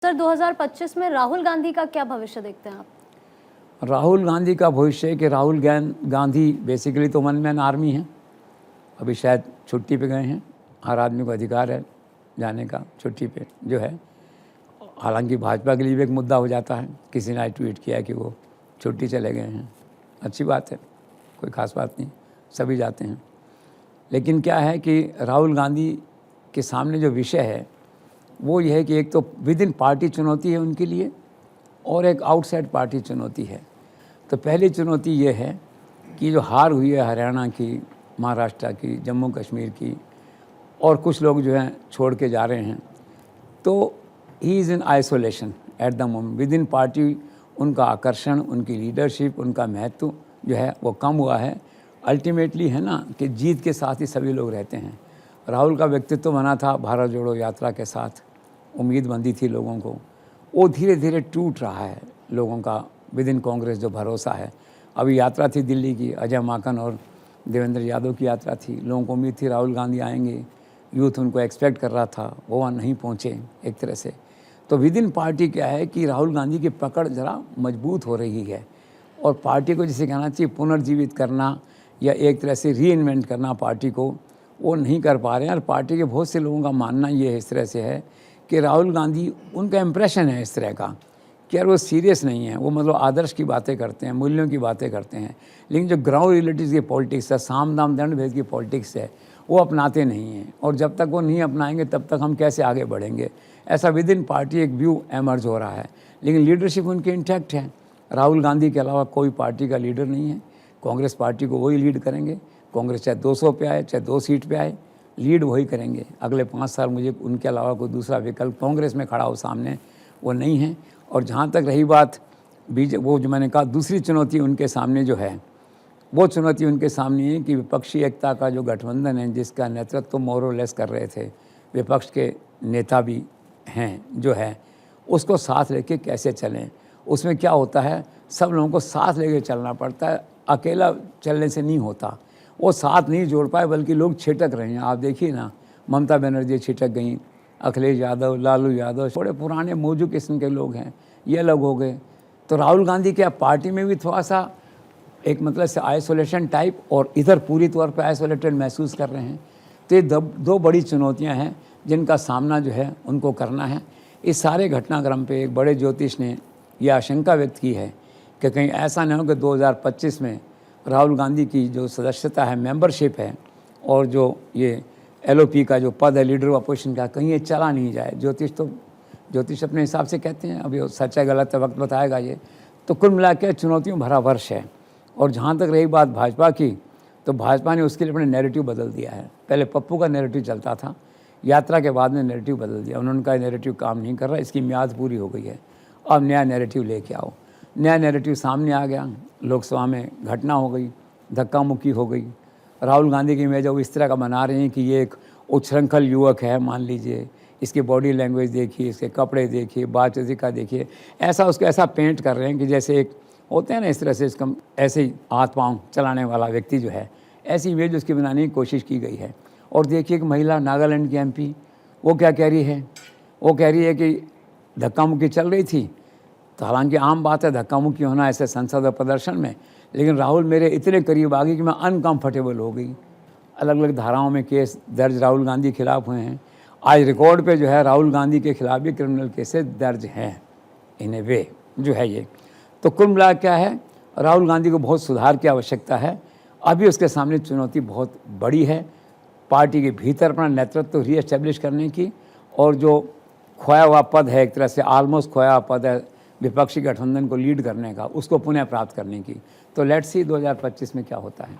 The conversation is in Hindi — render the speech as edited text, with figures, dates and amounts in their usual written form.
सर 2025 में राहुल गांधी का क्या भविष्य देखते हैं आप? राहुल गांधी का भविष्य है कि राहुल गांधी बेसिकली तो वन मैन आर्मी है। अभी शायद छुट्टी पे गए हैं। हर आदमी को अधिकार है जाने का छुट्टी पे जो है। हालांकि भाजपा के लिए भी एक मुद्दा हो जाता है। किसी ने आज ट्वीट किया कि वो छुट्टी चले गए हैं। अच्छी बात है, कोई ख़ास बात नहीं, सभी जाते हैं। लेकिन क्या है कि राहुल गांधी के सामने जो विषय है वो ये है कि एक तो विद इन पार्टी चुनौती है उनके लिए और एक आउटसाइड पार्टी चुनौती है। तो पहली चुनौती ये है कि जो हार हुई है हरियाणा की, महाराष्ट्र की, जम्मू कश्मीर की और कुछ लोग जो हैं छोड़ के जा रहे हैं, तो he is in isolation at the moment. With in party उनका आकर्षण, उनकी लीडरशिप, उनका महत्व जो है वो कम हुआ है। अल्टीमेटली है ना कि जीत के साथ ही सभी लोग रहते हैं। राहुल का व्यक्तित्व बना था भारत जोड़ो यात्रा के साथ, उम्मीद बंधी थी लोगों को, वो धीरे धीरे टूट रहा है। लोगों का विद इन कांग्रेस जो भरोसा है। अभी यात्रा थी दिल्ली की, अजय माकन और देवेंद्र यादव की यात्रा थी। लोगों को उम्मीद थी राहुल गांधी आएंगे, यूथ उनको एक्सपेक्ट कर रहा था, वो वहाँ नहीं पहुँचे एक तरह से। तो विद इन पार्टी क्या है कि राहुल गांधी की पकड़ ज़रा मजबूत हो रही है और पार्टी को जिसे कहना चाहिए पुनर्जीवित करना या एक तरह से री इन्वेंट करना पार्टी को, वो नहीं कर पा रहे हैं। और पार्टी के बहुत से लोगों का मानना ये इस तरह से है कि राहुल गांधी, उनका इम्प्रेशन है इस तरह का कि यार वो सीरियस नहीं है। वो मतलब आदर्श की बातें करते हैं, मूल्यों की बातें करते हैं, लेकिन जो ग्राउंड रियलिटीज़ की पॉलिटिक्स है, साम दाम दंड भेद की पॉलिटिक्स है, वो अपनाते नहीं हैं। और जब तक वो नहीं अपनाएंगे तब तक हम कैसे आगे बढ़ेंगे, ऐसा विद इन पार्टी एक व्यू एमर्ज हो रहा है। लेकिन लीडरशिप उनकी इंटैक्ट है। राहुल गांधी के अलावा कोई पार्टी का लीडर नहीं है। कांग्रेस पार्टी को वही लीड करेंगे। कांग्रेस चाहे 200 पे आए, चाहे 2 सीट पे आए, लीड वही करेंगे अगले 5 साल। मुझे उनके अलावा कोई दूसरा विकल्प कांग्रेस में खड़ा हो सामने वो नहीं है। और जहाँ तक रही बात वो जो मैंने कहा दूसरी चुनौती उनके सामने जो है, वो चुनौती उनके सामने है कि विपक्षी एकता का जो गठबंधन है, जिसका नेतृत्व मोर और लेस कर रहे थे विपक्ष के नेता भी हैं जो है, उसको साथ लेके कैसे चलें। उसमें क्या होता है, सब लोगों को साथ लेके चलना पड़ता है, अकेला चलने से नहीं होता। वो साथ नहीं जोड़ पाए बल्कि लोग छिटक रहे हैं। आप देखिए ना, ममता बनर्जी छिटक गई, अखिलेश यादव, लालू यादव, थोड़े पुराने मौजू किस्म के लोग हैं, ये अलग हो गए। तो राहुल गांधी क्या पार्टी में भी थोड़ा सा एक मतलब से आइसोलेशन टाइप और इधर पूरी तौर पे आइसोलेटेड महसूस कर रहे हैं। तो ये दो बड़ी चुनौतियां हैं जिनका सामना जो है उनको करना है। इस सारे घटनाक्रम पे एक बड़े ज्योतिष ने यह आशंका व्यक्त की है कि कहीं ऐसा न हो कि 2025 में राहुल गांधी की जो सदस्यता है, मेंबरशिप है, और जो ये एलओपी का जो पद है लीडर ऑफ अपोजिशन का, कहीं ये चला नहीं जाए। ज्योतिष अपने हिसाब से कहते हैं, अभी सच है गलत है वक्त बताएगा ये। तो कुल मिला के चुनौतियों भरा वर्ष है। और जहाँ तक रही बात भाजपा की, तो भाजपा ने उसके लिए अपने नैरेटिव बदल दिया है। पहले पप्पू का नैरेटिव चलता था, यात्रा के बाद में नैरेटिव बदल दिया। उन्होंने कहा नैरेटिव काम नहीं कर रहा, इसकी म्याद पूरी हो गई है, अब नया नैरेटिव लेके आओ। नया नैरेटिव सामने आ गया, लोकसभा में घटना हो गई, धक्का मुक्की हो गई। राहुल गांधी की इमेज वो इस तरह का बना रहे हैं कि ये एक उच्छृंखल युवक है, मान लीजिए, इसकी बॉडी लैंग्वेज देखिए, इसके कपड़े देखिए, बातचीत का देखिए, ऐसा उसको ऐसा पेंट कर रहे हैं कि जैसे एक होते हैं ना इस तरह से, इसका ऐसे ही हाथ पाँव चलाने वाला व्यक्ति जो है, ऐसी इमेज उसकी बनाने की कोशिश की गई है। और देखिए एक महिला नागालैंड की एमपी, वो क्या कह रही है, वो कह रही है कि धक्का मुक्की चल रही थी। तो हालांकि आम बात है धक्का मुक्की होना ऐसे संसद और प्रदर्शन में, लेकिन राहुल मेरे इतने करीब आ गई कि मैं अनकंफर्टेबल हो गई। अलग अलग धाराओं में केस दर्ज राहुल गांधी के खिलाफ हुए हैं। आज रिकॉर्ड पे जो है राहुल गांधी के खिलाफ भी क्रिमिनल केसेस दर्ज हैं इन ए वे जो है ये। तो कुल मिला क्या है, राहुल गांधी को बहुत सुधार की आवश्यकता है। अभी उसके सामने चुनौती बहुत बड़ी है, पार्टी के भीतर अपना नेतृत्व रीएस्टेब्लिश करने की, और जो खोया हुआ पद है, एक तरह से ऑलमोस्ट खोया हुआ पद है विपक्षी गठबंधन को लीड करने का, उसको पुनः प्राप्त करने की। तो लेट्स सी 2025 में क्या होता है।